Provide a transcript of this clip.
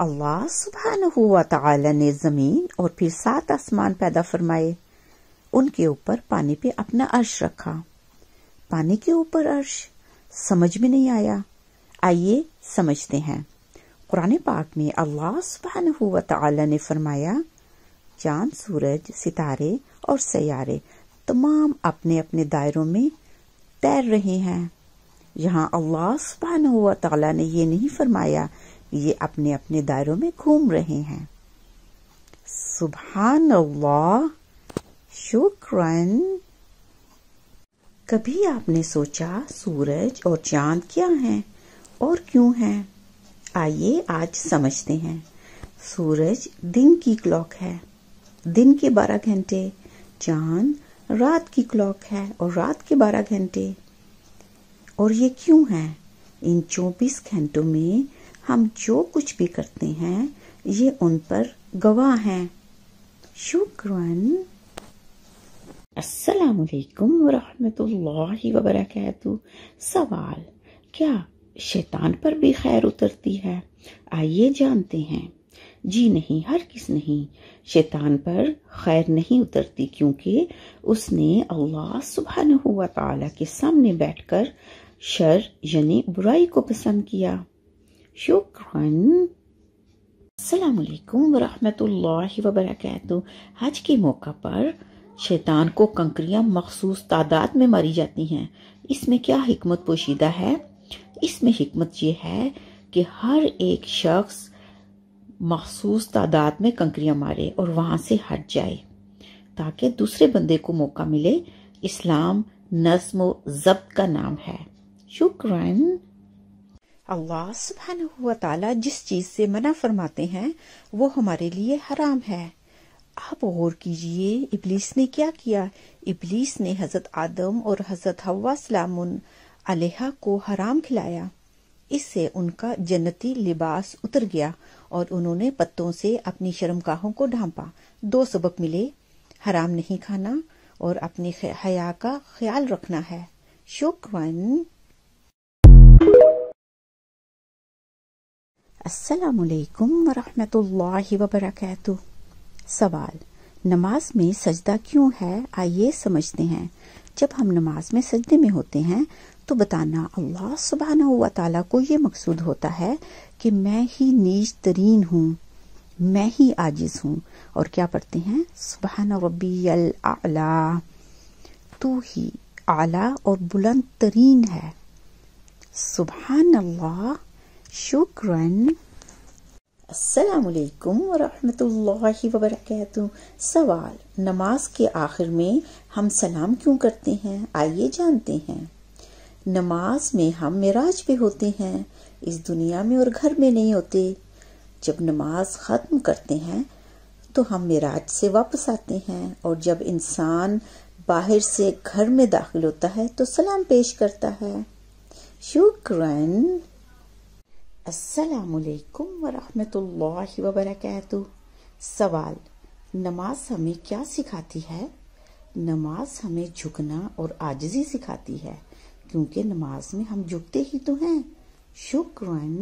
اللہ سبحانہ و تعالی نے زمین اور پھر 7 آسمان پیدا فرمائے، ان کے اوپر پانی پہ اپنا عرش رکھا۔ پانی کے اوپر عرش سمجھ میں نہیں آیا، آئیے سمجھتے ہیں۔ قرآن پاک میں اللہ سبحانہ و تعالی نے فرمایا، چاند، سورج، ستارے اور سیارے تمام اپنے اپنے دائروں میں تیر رہے ہیں۔ یہاں اللہ سبحانہ و تعالی نے یہ نہیں فرمایا کہ یہ اپنے اپنے دائروں میں گھوم رہے ہیں۔ سبحان اللہ، شکراً۔ کبھی آپ نے سوچا سورج اور چاند کیا ہیں اور کیوں ہیں؟ آئیے آج سمجھتے ہیں۔ سورج دن کی کلاک ہے، دن کے 12 گھنٹے، چاند رات کی کلاک ہے اور رات کے 12 گھنٹے۔ اور یہ کیوں ہے؟ ان 24 گھنٹوں میں ہم جو کچھ بھی کرتے ہیں یہ ان پر گواہ ہیں۔ شکراً۔ السلام علیکم ورحمۃ اللہ وبرکاتہ۔ سوال، کیا شیطان پر بھی خیر اترتی ہے؟ آئیے جانتے ہیں۔ جی نہیں، ہرگز نہیں، شیطان پر خیر نہیں اترتی، کیونکہ اس نے اللہ سبحانہ و تعالی کے سامنے بیٹھ کر شر یعنی برائی کو پسند کیا۔ شکراً۔ السلام علیکم ورحمۃ اللہ وبرکاتہ۔ حج کے موقع پر شیطان کو کنکریاں مخصوص تعداد میں ماری جاتی ہیں، اس میں کیا حکمت پوشیدہ ہے؟ اس میں حکمت یہ ہے کہ ہر ایک شخص مخصوص تعداد میں کنکریاں مارے اور وہاں سے ہٹ جائے تاکہ دوسرے بندے کو موقع ملے۔ اسلام نظم و ضبط کا نام ہے۔ شکراً۔ اللہ سبحانہ و تعالی جس چیز سے منع فرماتے ہیں وہ ہمارے لیے حرام ہے۔ آپ غور کیجئے ابلیس نے کیا کیا۔ ابلیس نے حضرت آدم اور حضرت حوا سلام علیہ کو حرام کھلایا، اس سے ان کا جنتی لباس اتر گیا اور انہوں نے پتوں سے اپنی شرمگاہوں کو ڈھانپا۔ 2 سبق ملے، حرام نہیں کھانا اور اپنی حیا کا خیال رکھنا ہے۔ شکراً۔ السلام علیکم ورحمۃ اللہ وبرکاتہ۔ سوال، نماز میں سجدہ کیوں ہے؟ آئیے سمجھتے ہیں۔ جب ہم نماز میں سجدے میں ہوتے ہیں تو بتانا اللہ سبحانہ و تعالیٰ کو یہ مقصود ہوتا ہے کہ میں ہی نیچ ترین ہوں، میں ہی عاجز ہوں، اور کیا پڑھتے ہیں؟ سبحان ربی الاعلیٰ، تو ہی اعلیٰ اور بلند ترین ہے۔ سبحان اللہ۔ شکراً۔ السلام علیکم ورحمۃ اللہ وبرکاتہ۔ سوال، نماز کے آخر میں ہم سلام کیوں کرتے ہیں؟ آئیے جانتے ہیں۔ نماز میں ہم معراج پہ ہوتے ہیں، اس دنیا میں اور گھر میں نہیں ہوتے۔ جب نماز ختم کرتے ہیں تو ہم معراج سے واپس آتے ہیں، اور جب انسان باہر سے گھر میں داخل ہوتا ہے تو سلام پیش کرتا ہے۔ شکراً۔ السلام علیکم ورحمۃ اللہ وبرکاتہ۔ سوال، نماز ہمیں کیا سکھاتی ہے؟ نماز ہمیں جھکنا اور عاجزی سکھاتی ہے، کیونکہ نماز میں ہم جھکتے ہی تو ہیں۔ شکراً۔